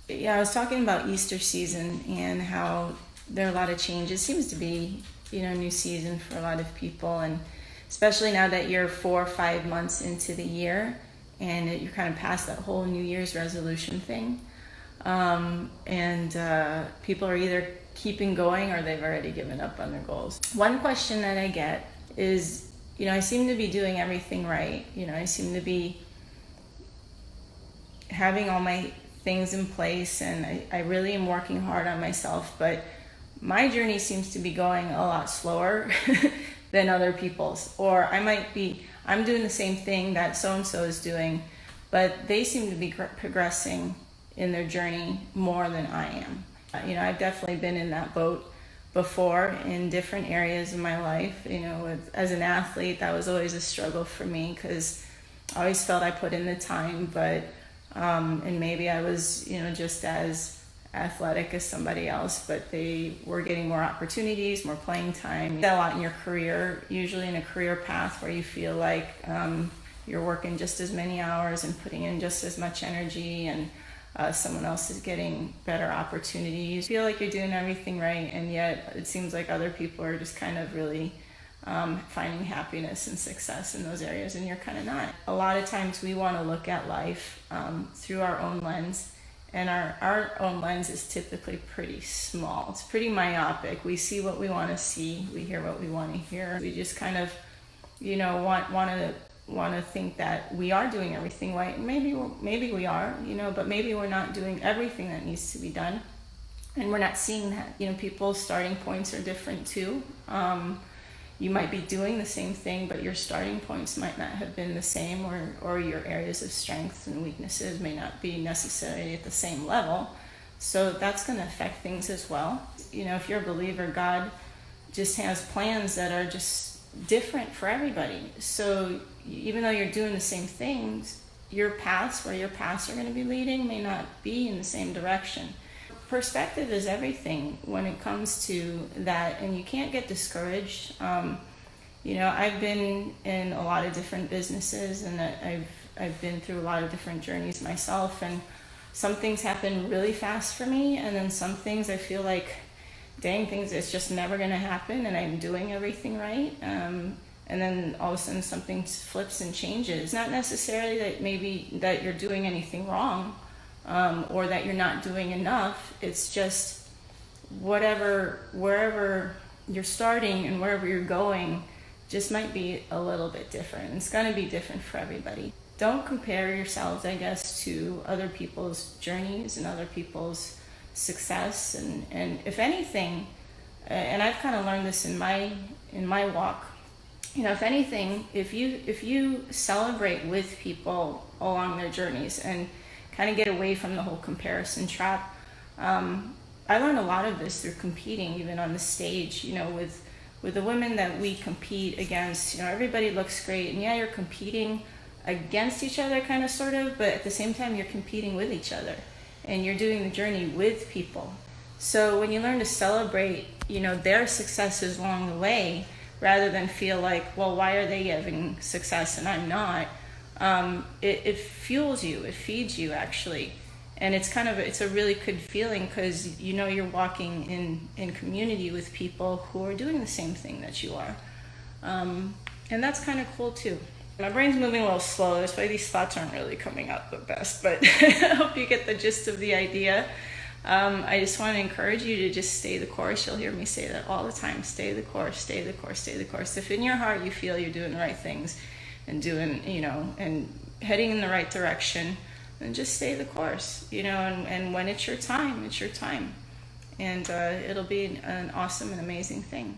Yeah, I was talking about Easter season and how there are a lot of changes. Seems to be, new season for a lot of people, and especially now that you're 4 or 5 months into the year and you're kind of past that whole New Year's resolution thing. And people are either keeping going or they've already given up on their goals. One question that I get is, I seem to be doing everything right. I seem to be having all my things in place, and I really am working hard on myself, but my journey seems to be going a lot slower than other people's. Or I'm doing the same thing that so-and-so is doing, but they seem to be progressing in their journey more than I am. I've definitely been in that boat before in different areas of my life. As an athlete, that was always a struggle for me because I always felt I put in the time, but and maybe I was, just as athletic as somebody else, but they were getting more opportunities, more playing time. A lot in your career, usually in a career path where you feel like you're working just as many hours and putting in just as much energy, and someone else is getting better opportunities. You feel like you're doing everything right, and yet it seems like other people are just kind of really finding happiness and success in those areas, and you're kind of not. A lot of times we want to look at life through our own lens, and our own lens is typically pretty small. It's pretty myopic. We see what we want to see, we hear what we want to hear. We just kind of, want to think that we are doing everything right. And maybe we are, but maybe we're not doing everything that needs to be done, and we're not seeing that. People's starting points are different too. You might be doing the same thing, but your starting points might not have been the same, or your areas of strengths and weaknesses may not be necessarily at the same level. So that's going to affect things as well. If you're a believer, God just has plans that are just different for everybody. So even though you're doing the same things, your paths, where your paths are going to be leading, may not be in the same direction. Perspective is everything when it comes to that, and you can't get discouraged. I've been in a lot of different businesses, and I've been through a lot of different journeys myself, and some things happen really fast for me, and then some things I feel like, dang, things, it's just never going to happen, and I'm doing everything right. And then all of a sudden something flips and changes. Not necessarily that you're doing anything wrong, or that you're not doing enough. It's just wherever you're starting and wherever you're going just might be a little bit different. It's going to be different for everybody. Don't compare yourselves, I guess, to other people's journeys and other people's success. And if anything, and I've kind of learned this in my walk, if anything, if you celebrate with people along their journeys and kind of get away from the whole comparison trap. I learned a lot of this through competing, even on the stage, with the women that we compete against. Everybody looks great, and yeah, you're competing against each other, kind of, sort of, but at the same time, you're competing with each other, and you're doing the journey with people. So when you learn to celebrate, their successes along the way, rather than feel like, well, why are they having success and I'm not? It fuels you, it feeds you, actually. And it's a really good feeling, because you're walking in community with people who are doing the same thing that you are. And that's kind of cool too. My brain's moving a little slow, that's why these thoughts aren't really coming out the best, but I hope you get the gist of the idea. I just want to encourage you to just stay the course. You'll hear me say that all the time. Stay the course, stay the course, stay the course. If in your heart you feel you're doing the right things and doing, and heading in the right direction, then just stay the course, and when it's your time, it's your time. And it'll be an awesome and amazing thing.